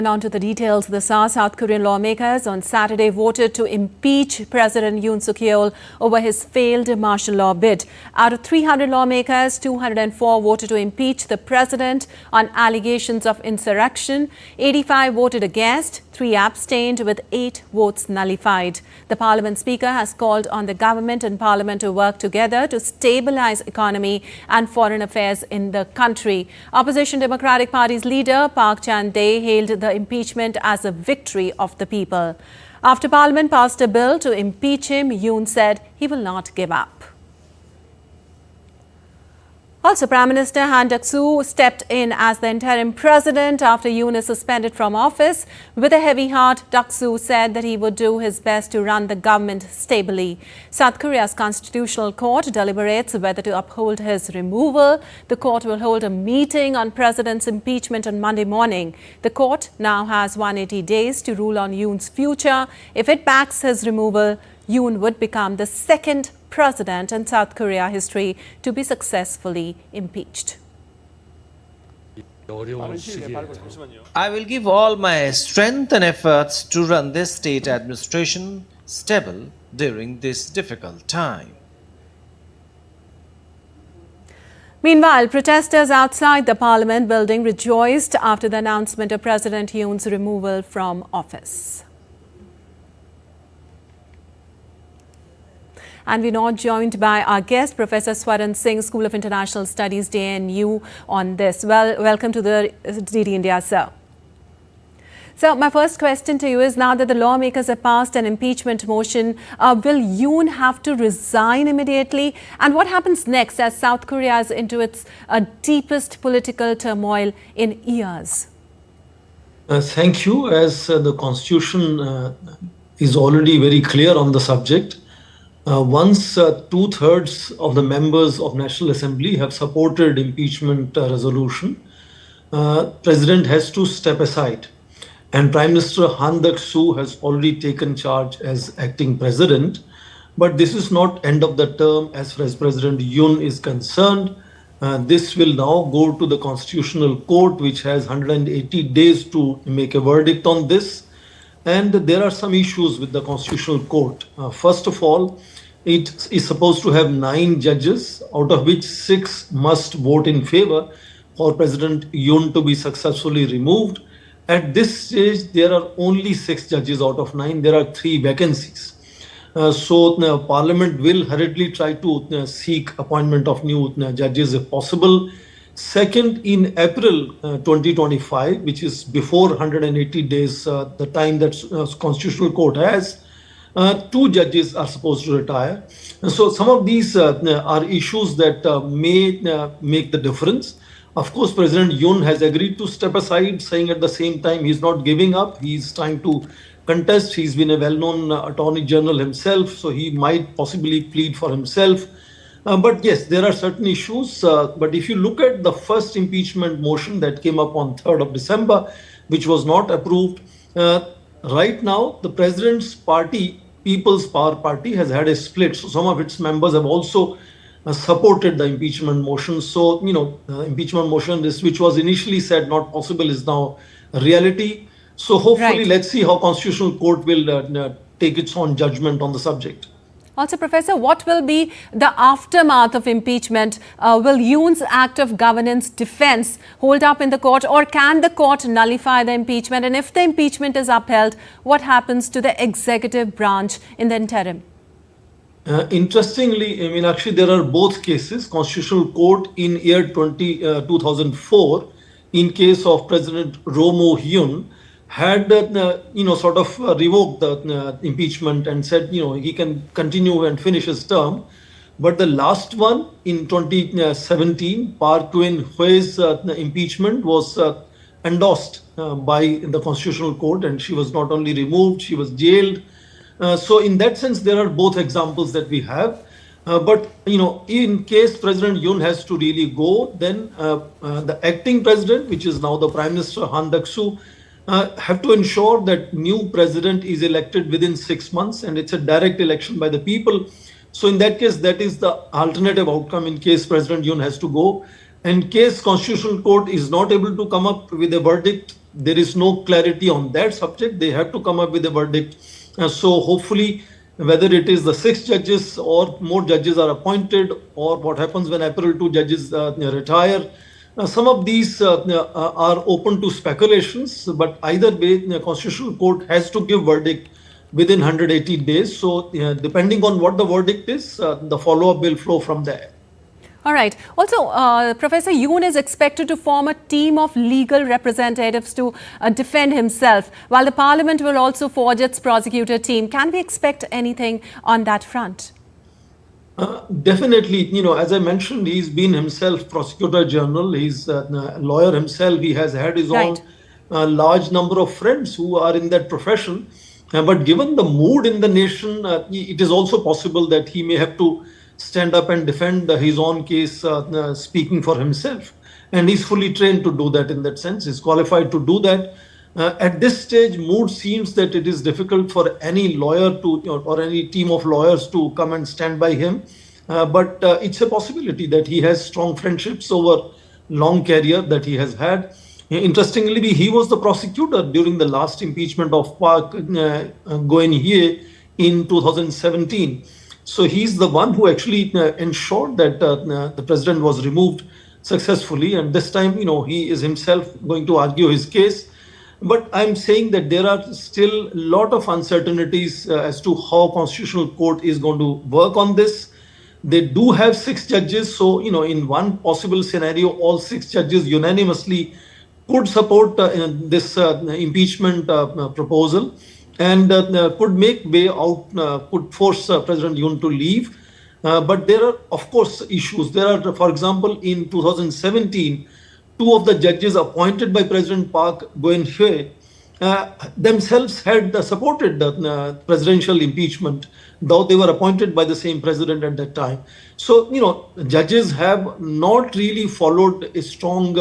On to the details. The South Korean lawmakers on Saturday voted to impeach President Yoon Yeol over his failed martial law bid. Out of 300 lawmakers, 204 voted to impeach the president on allegations of insurrection. 85 voted against, 3 abstained, with 8 votes nullified. The Parliament Speaker has called on the government and Parliament to work together to stabilize economy and foreign affairs in the country. Opposition Democratic Party's leader Park Chan-dae hailed the impeachment as a victory of the people. After Parliament passed a bill to impeach him, Yoon said he will not give up. Also, Prime Minister Han Duck-soo stepped in as the interim president after Yoon is suspended from office. With a heavy heart, Duck-soo said that he would do his best to run the government stably. South Korea's constitutional court deliberates whether to uphold his removal. The court will hold a meeting on president's impeachment on Monday morning. The court now has 180 days to rule on Yoon's future. If it backs his removal, Yoon would become the second president in South Korea history to be successfully impeached. I will give all my strength and efforts to run this state administration stable during this difficult time. Meanwhile, protesters outside the Parliament building rejoiced after the announcement of President Yoon's removal from office. And we're now joined by our guest, Professor Swaran Singh, School of International Studies, JNU, on this. Welcome to the DD India, sir. So my first question to you is, now that the lawmakers have passed an impeachment motion, will Yoon have to resign immediately? And what happens next as South Korea is into its deepest political turmoil in years? Thank you. As the Constitution is already very clear on the subject, once 2/3 of the members of National Assembly have supported impeachment resolution, President has to step aside. And Prime Minister Han Duck-soo has already taken charge as acting president. But this is not end of the term as far as President Yoon is concerned. This will now go to the Constitutional Court, which has 180 days to make a verdict on this. And there are some issues with the Constitutional Court. First of all, it is supposed to have 9 judges, out of which 6 must vote in favor for President Yoon to be successfully removed. At this stage, there are only 6 judges out of 9. There are 3 vacancies. So Parliament will hurriedly try to seek appointment of new judges if possible. Second, in April 2025, which is before 180 days, the time that Constitutional Court has, 2 judges are supposed to retire. So some of these are issues that may make the difference. Of course, President Yoon has agreed to step aside, saying at the same time he's not giving up. He's trying to contest. He's been a well-known Attorney General himself, so he might possibly plead for himself. But yes, there are certain issues. But if you look at the first impeachment motion that came up on 3rd of December, which was not approved, right now the president's party, People's Power Party, has had a split. So some of its members have also supported the impeachment motion. So, impeachment motion, which was initially said not possible, is now a reality. So hopefully, let's see how Constitutional Court will take its own judgment on the subject. Also, Professor, what will be the aftermath of impeachment? Will Yoon's act of governance defense hold up in the court, or can the court nullify the impeachment? And if the impeachment is upheld, what happens to the executive branch in the interim? Interestingly, actually there are both cases. Constitutional Court in year 2004, in case of President Roh Moo-hyun, had sort of revoked the impeachment and said he can continue and finish his term. But the last one in 2017, Park Geun-hye's impeachment was endorsed by the Constitutional Court, and she was not only removed, she was jailed. So in that sense, there are both examples that we have. But in case President Yoon has to really go, then the acting president, which is now the Prime Minister Han Duck-soo, have to ensure that new president is elected within 6 months, and it's a direct election by the people. So in that case, that is the alternative outcome in case President Yoon has to go. In case Constitutional Court is not able to come up with a verdict, there is no clarity on that subject. They have to come up with a verdict. So hopefully, whether it is the 6 judges or more judges are appointed, or what happens when April 2 judges retire, some of these are open to speculations, but either way, the Constitutional Court has to give verdict within 180 days. So depending on what the verdict is, the follow-up will flow from there. All right. Also, Professor Yoon is expected to form a team of legal representatives to defend himself, while the Parliament will also forge its prosecutor team. Can we expect anything on that front? Definitely, as I mentioned, he's been himself prosecutor general. He's a lawyer himself. He has had his own large number of friends who are in that profession. But given the mood in the nation, it is also possible that he may have to stand up and defend his own case, speaking for himself. And he's fully trained to do that in that sense. He's qualified to do that. At this stage, mood seems that it is difficult for any lawyer to, or any team of lawyers to come and stand by him. But it's a possibility that he has strong friendships over long career that he has had. Interestingly, he was the prosecutor during the last impeachment of Park Geun-hye in 2017. So he's the one who actually ensured that the president was removed successfully. And this time, he is himself going to argue his case. But I'm saying that there are still a lot of uncertainties as to how Constitutional Court is going to work on this. They do have 6 judges. So, in one possible scenario, all 6 judges unanimously could support this impeachment proposal, and could make way out, could force President Yoon to leave. But there are, of course, issues. There are, for example, in 2017, 2 of the judges appointed by President Park Geun-hye themselves had supported the presidential impeachment, though they were appointed by the same president at that time. So, judges have not really followed a strong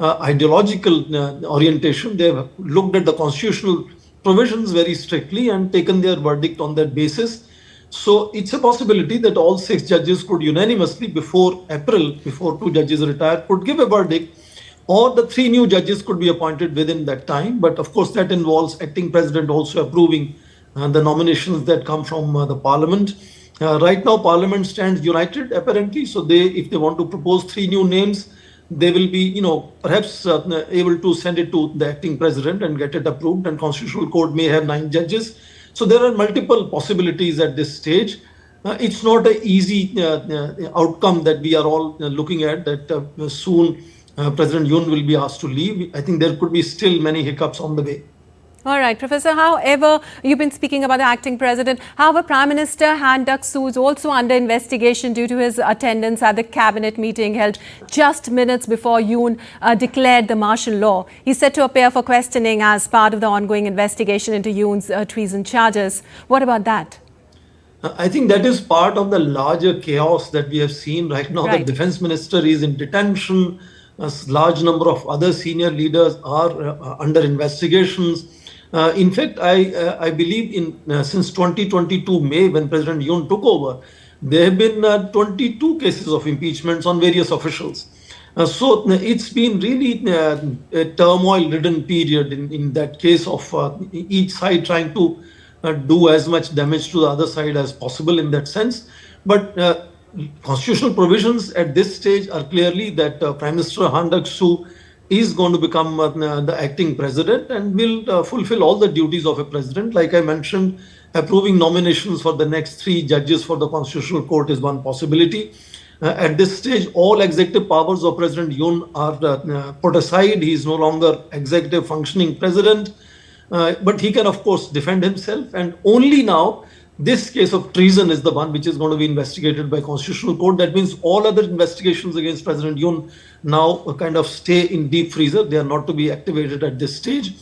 ideological orientation. They have looked at the constitutional provisions very strictly and taken their verdict on that basis. So it's a possibility that all 6 judges could unanimously, before April, before 2 judges retire, could give a verdict, or the 3 new judges could be appointed within that time. But of course, that involves acting president also approving the nominations that come from the parliament. Right now, parliament stands united, apparently. So if they want to propose 3 new names, they will be, perhaps able to send it to the acting president and get it approved. And Constitutional Court may have 9 judges. So there are multiple possibilities at this stage. It's not an easy outcome that we are all looking at, that soon President Yoon will be asked to leave. I think there could be still many hiccups on the way. All right, Professor, however, you've been speaking about the acting president. However, Prime Minister Han Duck-soo is also under investigation due to his attendance at the cabinet meeting held just minutes before Yoon declared the martial law. He's set to appear for questioning as part of the ongoing investigation into Yoon's treason charges. What about that? I think that is part of the larger chaos that we have seen right now. Right. The defense minister is in detention. A large number of other senior leaders are under investigations. In fact, I believe since 2022 May, when President Yoon took over, there have been 22 cases of impeachments on various officials. So it's been really a turmoil-ridden period in that case of each side trying to do as much damage to the other side as possible in that sense. But constitutional provisions at this stage are clearly that Prime Minister Han Duck-soo is going to become the acting president and will fulfill all the duties of a president. Like I mentioned, approving nominations for the next 3 judges for the Constitutional Court is one possibility. At this stage, all executive powers of President Yoon are put aside. He is no longer executive functioning president, but he can, of course, defend himself. And only now, this case of treason is the one which is going to be investigated by Constitutional Court. That means all other investigations against President Yoon now kind of stay in deep freezer. They are not to be activated at this stage.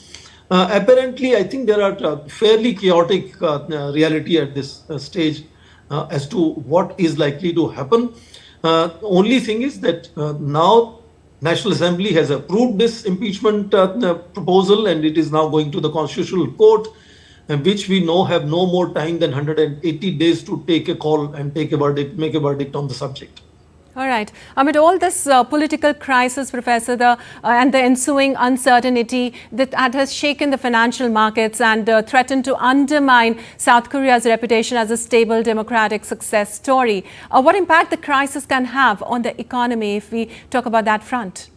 Apparently, I think there are fairly chaotic reality at this stage as to what is likely to happen. Only thing is that now National Assembly has approved this impeachment proposal, and it is now going to the Constitutional Court, which we know have no more time than 180 days to take a call and make a verdict on the subject. All right. Amid all this political crisis, Professor, and the ensuing uncertainty that has shaken the financial markets and threatened to undermine South Korea's reputation as a stable democratic success story, what impact the crisis can have on the economy if we talk about that front?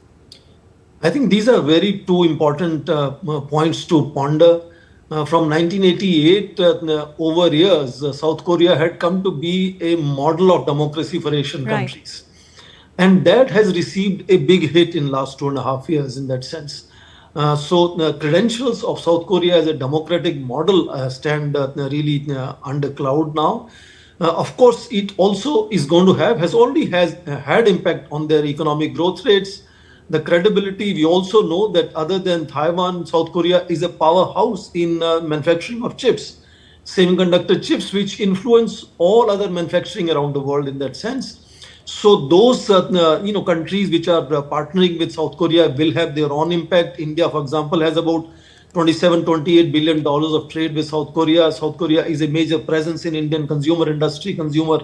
I think these are very two important points to ponder. From 1988, over years, South Korea had come to be a model of democracy for Asian countries. And that has received a big hit in last 2.5 years in that sense. So the credentials of South Korea as a democratic model stand really under cloud now. Of course, it also is going to has already had impact on their economic growth rates. The credibility, we also know that other than Taiwan, South Korea is a powerhouse in manufacturing of chips, semiconductor chips, which influence all other manufacturing around the world in that sense. So those countries which are partnering with South Korea will have their own impact. India, for example, has about $28 billion of trade with South Korea. South Korea is a major presence in Indian consumer industry, consumer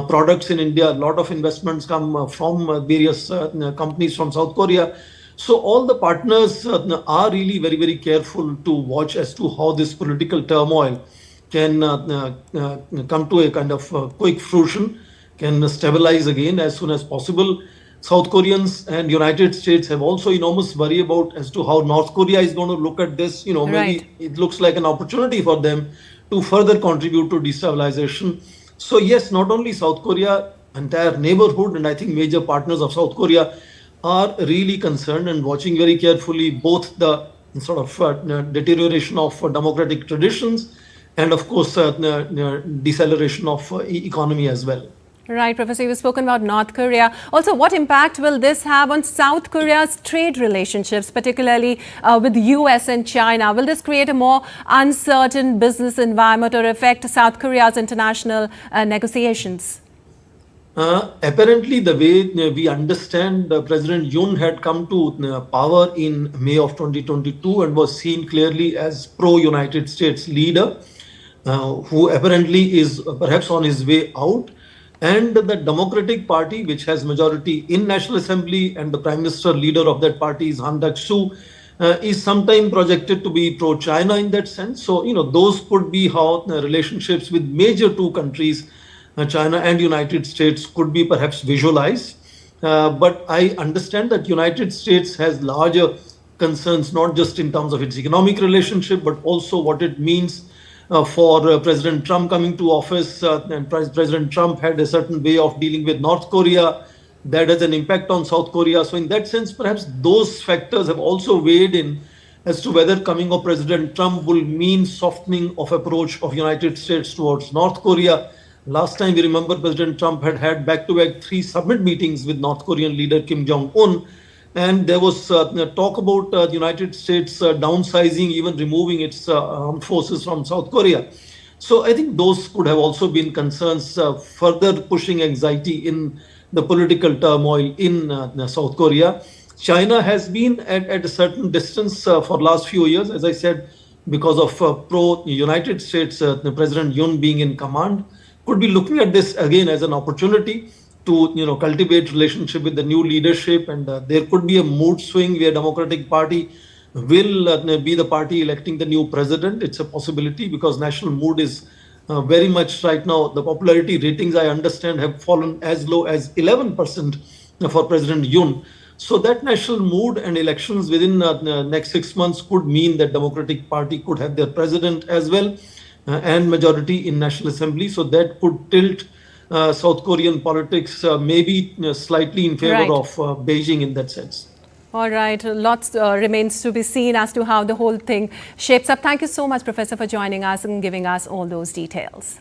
products in India. A lot of investments come from various companies from South Korea. So all the partners are really very, very careful to watch as to how this political turmoil can come to a kind of quick fruition, can stabilize again as soon as possible. South Koreans and United States have also enormous worry about as to how North Korea is going to look at this. Maybe it looks like an opportunity for them to further contribute to destabilization. So yes, not only South Korea, entire neighborhood, and I think major partners of South Korea are really concerned and watching very carefully both the sort of deterioration of democratic traditions and of course deceleration of economy as well. Right, Professor, you've spoken about North Korea. Also, what impact will this have on South Korea's trade relationships, particularly with the US and China? Will this create a more uncertain business environment or affect South Korea's international negotiations? Apparently, the way we understand, President Yoon had come to power in May of 2022 and was seen clearly as pro-United States leader, who apparently is perhaps on his way out. And the Democratic Party, which has majority in National Assembly, and the Prime Minister leader of that party is Han Duck-soo, is sometime projected to be pro-China in that sense. So, those could be how relationships with major two countries, China and United States, could be perhaps visualized. But I understand that United States has larger concerns, not just in terms of its economic relationship, but also what it means for President Trump coming to office. And President Trump had a certain way of dealing with North Korea that has an impact on South Korea. So in that sense, perhaps those factors have also weighed in as to whether coming of President Trump will mean softening of approach of United States towards North Korea. Last time we remember President Trump had back-to-back 3 summit meetings with North Korean leader Kim Jong-un. And there was talk about the United States downsizing, even removing its armed forces from South Korea. So I think those could have also been concerns, further pushing anxiety in the political turmoil in South Korea. China has been at a certain distance for last few years, as I said, because of pro-United States, President Yoon being in command, could be looking at this again as an opportunity to cultivate relationship with the new leadership, and there could be a mood swing where Democratic Party will be the party electing the new president. It's a possibility because national mood is very much right now. The popularity ratings, I understand, have fallen as low as 11% for President Yoon. So that national mood and elections within the next 6 months could mean that Democratic Party could have their president as well and majority in National Assembly. So that could tilt South Korean politics maybe slightly in favor of Beijing in that sense. All right. Lots remains to be seen as to how the whole thing shapes up. Thank you so much, Professor, for joining us and giving us all those details.